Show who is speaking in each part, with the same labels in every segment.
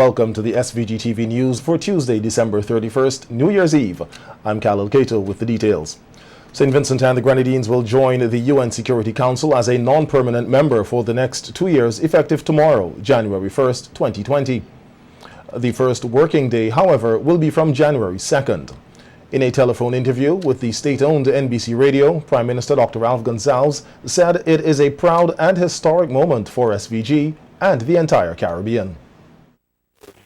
Speaker 1: welcome to the SVG-TV news for Tuesday, December 31st, New Year's Eve. I'm Khalil Kato with the details. St. Vincent and the Grenadines will join the UN Security Council as a non-permanent member for the next 2 years, effective tomorrow, January 1st, 2020. The first working day, however, will be from January 2nd. In a telephone interview with the state-owned NBC Radio, Prime Minister Dr. Ralph Gonsalves said it is a proud and historic moment for SVG and the entire Caribbean.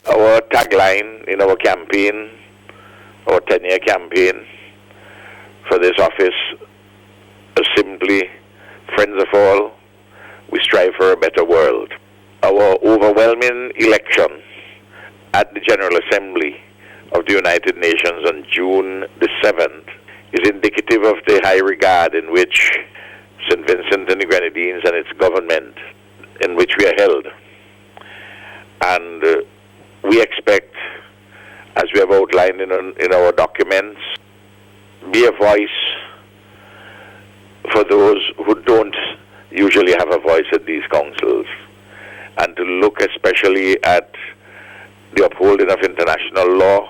Speaker 2: Our tagline in our campaign, our 10-year campaign for this office is simply, friends of all, we strive for a better world. Our overwhelming election at the General Assembly of the United Nations on June the 7th is indicative of the high regard in which St. Vincent and the Grenadines and its government, in which we are held. And we expect, as we have outlined in our documents, be a voice for those who don't usually have a voice at these councils, and to look especially at the upholding of international law.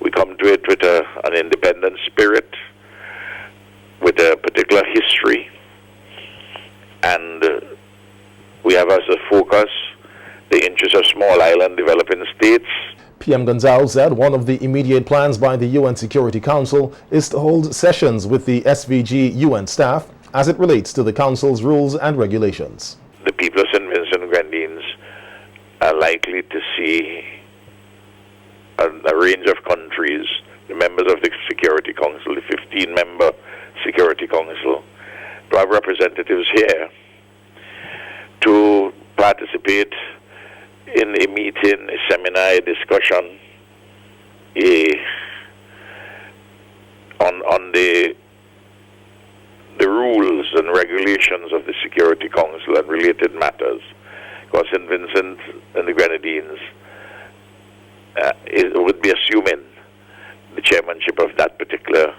Speaker 2: We come to it with an independent spirit, with a particular history, and we have as a focus the interests of small island developing states.
Speaker 1: PM Gonsalves said one of the immediate plans by the UN Security Council is to hold sessions with the SVG UN staff as it relates to the Council's rules and regulations.
Speaker 2: The people of St. Vincent and Grenadines are likely to see a range of countries, the members of the Security Council, the 15-member Security Council, to have representatives here to participate in a meeting, a seminar, a discussion on the rules and regulations of the Security Council and related matters. Because St. Vincent and the Grenadines would be assuming the chairmanship of that particular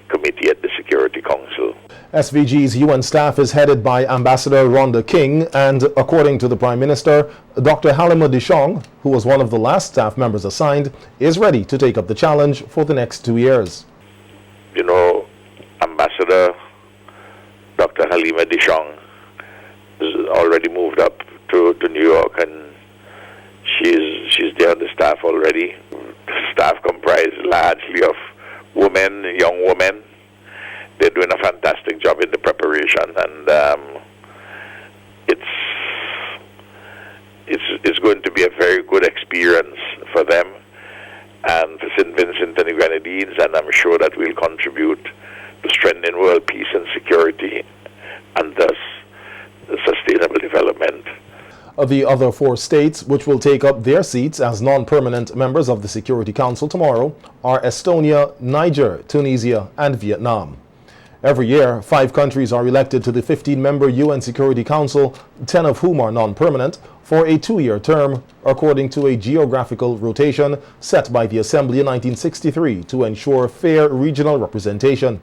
Speaker 2: committee at the Security Council.
Speaker 1: SVG's UN staff is headed by Ambassador Rhonda King, and according to the Prime Minister, Dr. Halima Dishong, who was one of the last staff members assigned, is ready to take up the challenge for the next 2 years.
Speaker 2: You know, Ambassador Dr. Halima Dishong has already moved up to New York, and she's there on the staff already. The staff comprised largely of women, young women. They're doing a fantastic job in the preparation, and it's going to be a very good experience for them and for St. Vincent and the Grenadines, and I'm sure that will contribute to strengthening world peace and security, and thus sustainable development.
Speaker 1: The other 4 states which will take up their seats as non-permanent members of the Security Council tomorrow are Estonia, Niger, Tunisia, and Vietnam. Every year, 5 countries are elected to the 15-member UN Security Council, 10 of whom are non-permanent, for a 2-year term, according to a geographical rotation set by the Assembly in 1963 to ensure fair regional representation.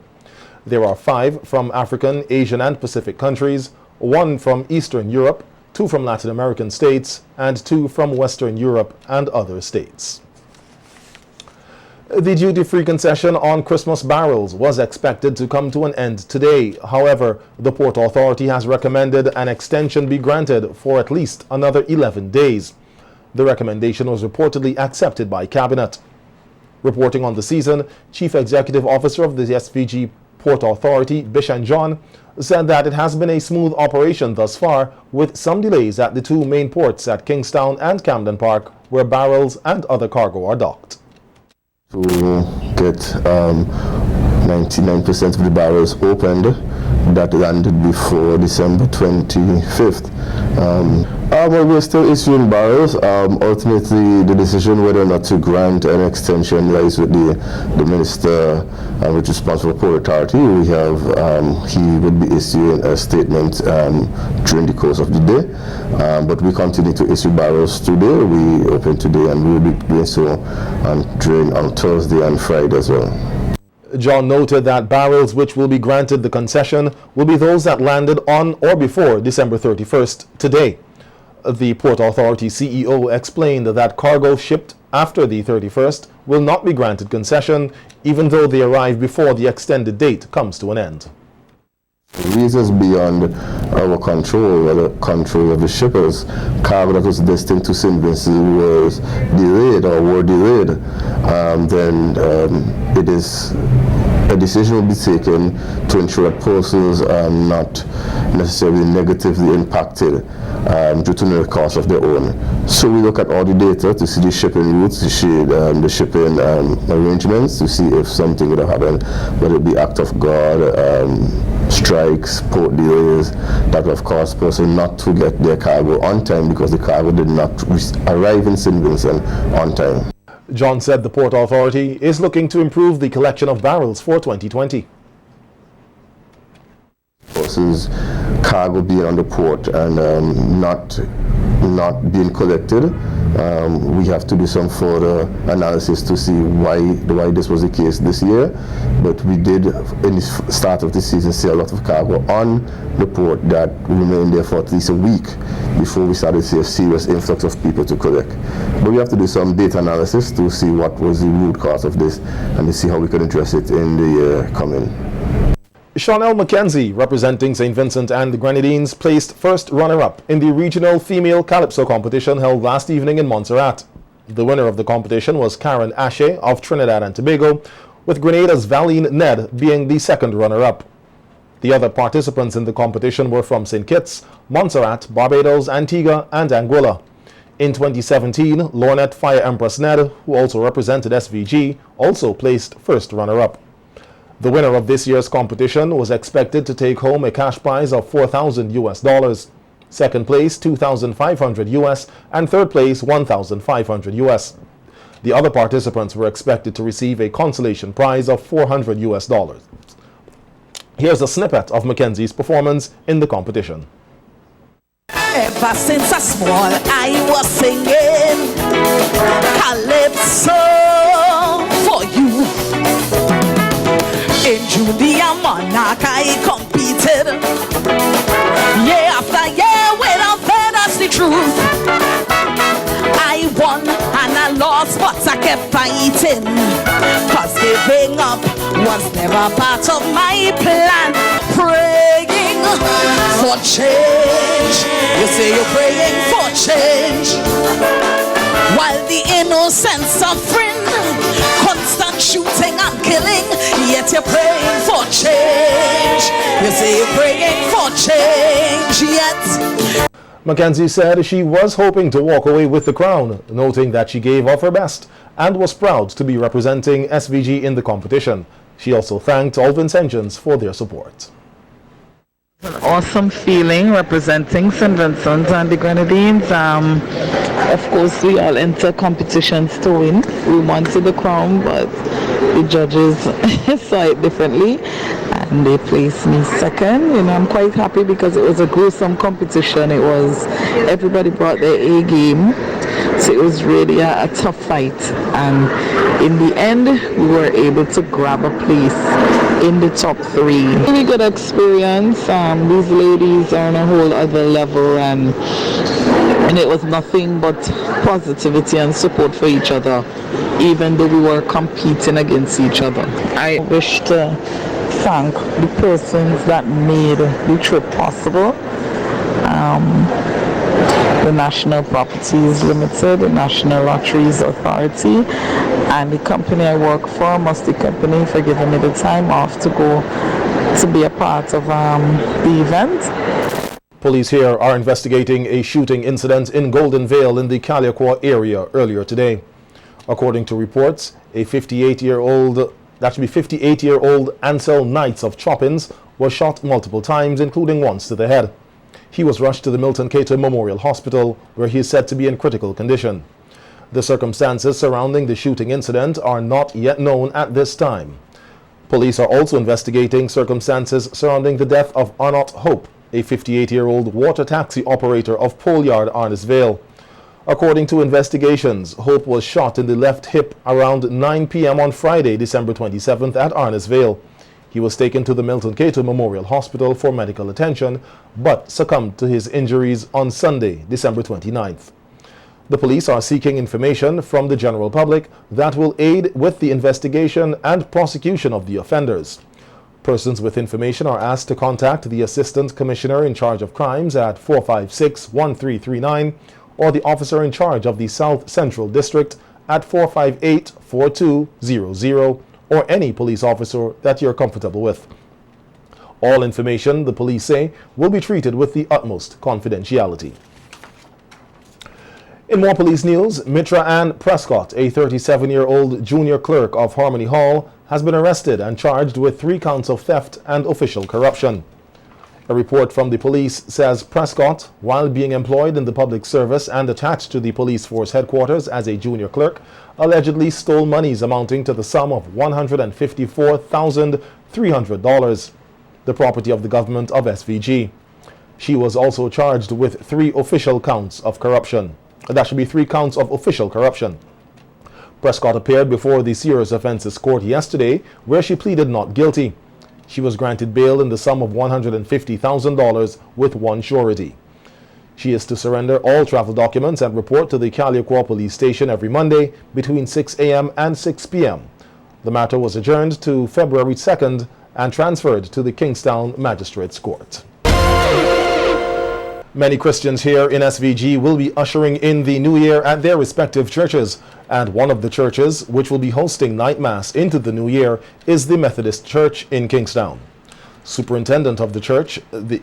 Speaker 1: There are 5 from African, Asian, and Pacific countries, 1 from Eastern Europe, 2 from Latin American states, and 2 from Western Europe and other states. The duty-free concession on Christmas barrels was expected to come to an end today. However, the Port Authority has recommended an extension be granted for at least another 11 days. The recommendation was reportedly accepted by Cabinet. Reporting on the season, Chief Executive Officer of the SVG Port Authority, Bishan John, said that it has been a smooth operation thus far, with some delays at the 2 main ports at Kingstown and Camden Park, where barrels and other cargo are docked.
Speaker 3: To get 99% of the barrels opened that landed before December 25th. Well, we're still issuing barrels. Ultimately, the decision whether or not to grant an extension lies with the minister which is responsible for Port Authority. We have he would be issuing a statement during the course of the day, but we continue to issue barrels today. We open today, and we will be doing so on Thursday and Friday as well.
Speaker 1: John noted that barrels which will be granted the concession will be those that landed on or before December 31st today. The Port Authority CEO explained that cargo shipped after the 31st will not be granted concession, even though they arrive before the extended date comes to an end.
Speaker 3: Reasons beyond our control, or the control of the shippers, cargo that was destined to St. Vincent was delayed or were delayed, then it is a decision will be taken to ensure that parcels are not necessarily negatively impacted due to the cost of their own. So we look at all the data to see the shipping routes, to see the shipping arrangements, to see if something would have happened, whether it be act of God, strikes, port delays, that of course person not to get their cargo on time because the cargo did not arrive in St. Vincent on time.
Speaker 1: John said the Port Authority is looking to improve the collection of barrels for 2020.
Speaker 3: Versus cargo being on the port and not being collected. We have to do some further analysis to see why this was the case this year. But we did, in the start of the season, see a lot of cargo on the port that remained there for at least a week before we started to see a serious influx of people to collect. But we have to do some data analysis to see what was the root cause of this and to see how we can address it in the year coming.
Speaker 1: Chanel McKenzie, representing St. Vincent and the Grenadines, placed first runner-up in the regional female calypso competition held last evening in Montserrat. The winner of the competition was Karen Ashe of Trinidad and Tobago, with Grenada's Valine Ned being the second runner-up. The other participants in the competition were from St. Kitts, Montserrat, Barbados, Antigua, and Anguilla. In 2017, Lornette Fire Empress Ned, who also represented SVG, also placed first runner-up. The winner of this year's competition was expected to take home a cash prize of $4,000. Second place, $2,500, and third place, $1,500. The other participants were expected to receive a consolation prize of $400. Here's a snippet of Mackenzie's performance in the competition.
Speaker 4: Ever since I was small, I was singing calypso for you. In Judea Monarch I competed, year after year without fair, that's the truth. I won and I lost, but I kept fighting, cause giving up was never part of my plan. Praying for change, you say you're praying for change, while the innocent suffering, constant shooting and killing, yet you're praying for change. You say you're praying for change, yet.
Speaker 1: Mackenzie said she was hoping to walk away with the crown, noting that she gave of her best and was proud to be representing SVG in the competition. She also thanked all Vincentians for their support.
Speaker 5: An awesome feeling representing St. Vincent and the Grenadines. Of course, we all enter competitions to win. We wanted the crown, but the judges saw it differently and they placed me second. You know, I'm quite happy because it was a gruesome competition. It was, everybody brought their A game, so it was really a tough fight, and in the end we were able to grab a place in the top 3. Really good experience. These ladies are on a whole other level, and it was nothing but positivity and support for each other, even though we were competing against each other. I wish to thank the persons that made the trip possible. The National Properties Limited, the National Lotteries Authority, and the company I work for, Musty Company, for giving me the time off to go to be a part of the event.
Speaker 1: Police here are investigating a shooting incident in Golden Vale in the Caliacroix area earlier today. According to reports, a 58-year-old Ansel Knights of Choppins was shot multiple times, including once to the head. He was rushed to the Milton Cato Memorial Hospital, where he is said to be in critical condition. The circumstances surrounding the shooting incident are not yet known at this time. Police are also investigating circumstances surrounding the death of Arnott Hope, a 58-year-old water taxi operator of Pole Yard, Arnisvale. According to investigations, Hope was shot in the left hip around 9 p.m. on Friday, December 27th at Arnisvale. He was taken to the Milton Cato Memorial Hospital for medical attention, but succumbed to his injuries on Sunday, December 29th. The police are seeking information from the general public that will aid with the investigation and prosecution of the offenders. Persons with information are asked to contact the Assistant Commissioner in charge of crimes at 456-1339 or the officer in charge of the South Central District at 458-4200 or any police officer that you're comfortable with. All information, the police say, will be treated with the utmost confidentiality. In more police news, Mitra Ann Prescott, a 37-year-old junior clerk of Harmony Hall, has been arrested and charged with 3 counts of theft and official corruption. A report from the police says Prescott, while being employed in the public service and attached to the police force headquarters as a junior clerk, allegedly stole monies amounting to the sum of $154,300, the property of the government of SVG. She was also charged with 3 official counts of corruption. That should be 3 counts of official corruption. Prescott appeared before the Serious Offences Court yesterday, where she pleaded not guilty. She was granted bail in the sum of $150,000 with 1 surety. She is to surrender all travel documents and report to the Caliacroix Police Station every Monday between 6 a.m. and 6 p.m. The matter was adjourned to February 2nd and transferred to the Kingstown Magistrates Court. Many Christians here in SVG will be ushering in the new year at their respective churches, and one of the churches which will be hosting night mass into the new year is the Methodist Church in Kingstown. Superintendent of the church, the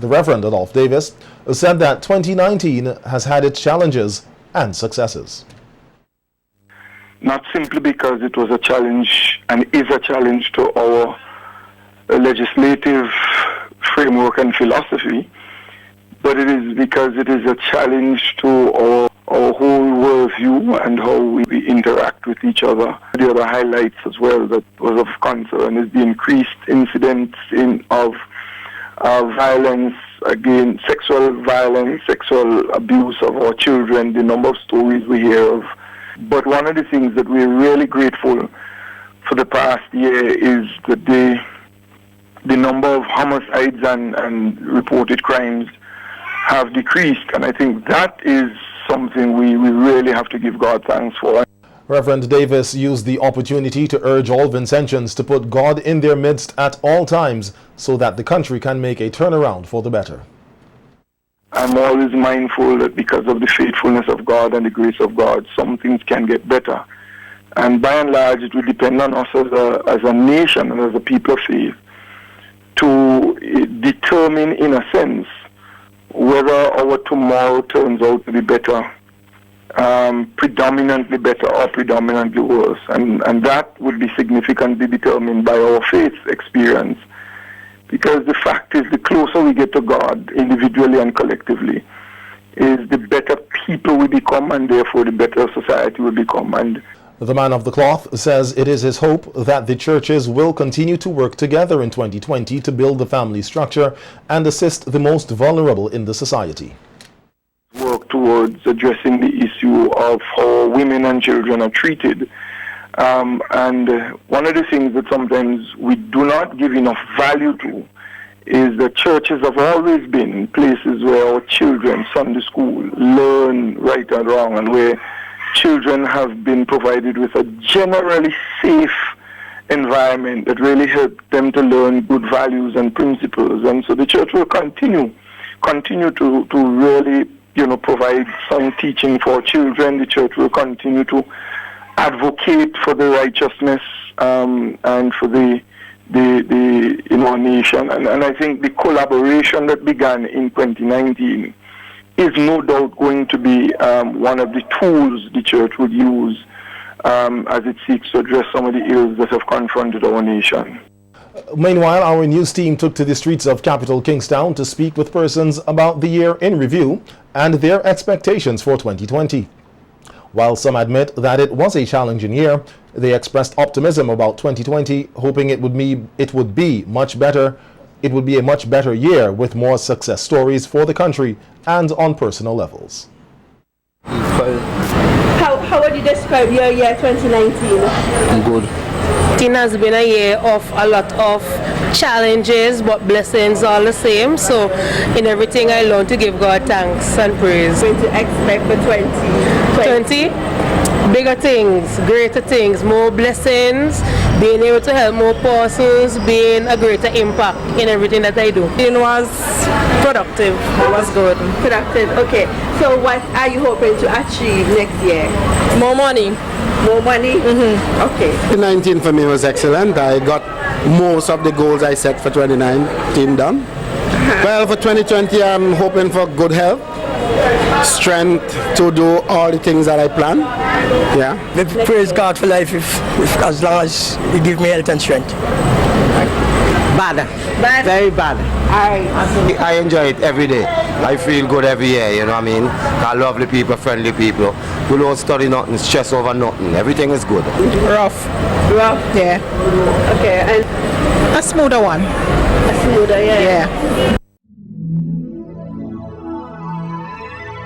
Speaker 1: Reverend Adolph Davis, said that 2019 has had its challenges and successes.
Speaker 6: Not simply because it was a challenge and is a challenge to our legislative framework and philosophy, but it is because it is a challenge to our whole worldview and how we interact with each other. The other highlights as well that was of concern is the increased incidents of violence, again, sexual violence, sexual abuse of our children, the number of stories we hear of. But one of the things that we're really grateful for the past year is that the number of homicides and reported crimes have decreased, and I think that is something we really have to give God thanks for.
Speaker 1: Reverend Davis used the opportunity to urge all Vincentians to put God in their midst at all times so that the country can make a turnaround for the better.
Speaker 6: I'm always mindful that because of the faithfulness of God and the grace of God, some things can get better. And by and large, it will depend on us as a nation and as a people of faith to determine, in a sense, whether our tomorrow turns out to be better, predominantly better or predominantly worse. And that would be significantly determined by our faith experience. Because the fact is, the closer we get to God, individually and collectively, is the better people we become, and therefore the better society we become. And
Speaker 1: the man of the cloth says it is his hope that the churches will continue to work together in 2020 to build the family structure and assist the most vulnerable in the society.
Speaker 6: Work towards addressing the issue of how women and children are treated. And one of the things that sometimes we do not give enough value to is that churches have always been places where our children, Sunday school, learn right and wrong, and where children have been provided with a generally safe environment that really helps them to learn good values and principles. And so the church will continue to really, provide sound teaching for children. The church will continue to advocate for the righteousness and for the nation. And I think the collaboration that began in 2019 is no doubt going to be one of the tools the church would use as it seeks to address some of the ills that have confronted our nation.
Speaker 1: Meanwhile, our news team took to the streets of capital Kingstown to speak with persons about the year in review and their expectations for 2020. While some admit that it was a challenging year, they expressed optimism about 2020, hoping it would be much better. It would be a much better year with more success stories for the country and on personal levels.
Speaker 7: How would you describe your year 2019?
Speaker 8: Good.
Speaker 7: It has been a year of a lot of challenges, but blessings all the same. So in everything I learned to give God thanks and praise.
Speaker 8: What to expect for 2020?
Speaker 7: Bigger things, greater things, more blessings, being able to help more persons, being a greater impact in everything that I do.
Speaker 8: It was productive. It was good. Productive. Okay. So what are you hoping to achieve next year?
Speaker 7: More money.
Speaker 8: More money? Okay.
Speaker 9: 2019 for me was excellent. I got most of the goals I set for 2019 done. Well, for 2020 I'm hoping for good health, strength to do all the things that I plan. Yeah.
Speaker 10: Praise God for life if as long as He give me health and strength.
Speaker 11: Bad. Very bad. I enjoy it every day. I feel good every year, you know what I mean? I lovely people, friendly people. We don't study nothing, stress over nothing. Everything is good.
Speaker 5: Rough.
Speaker 8: Yeah. Okay. And
Speaker 5: a smoother one.
Speaker 8: a smoother, yeah.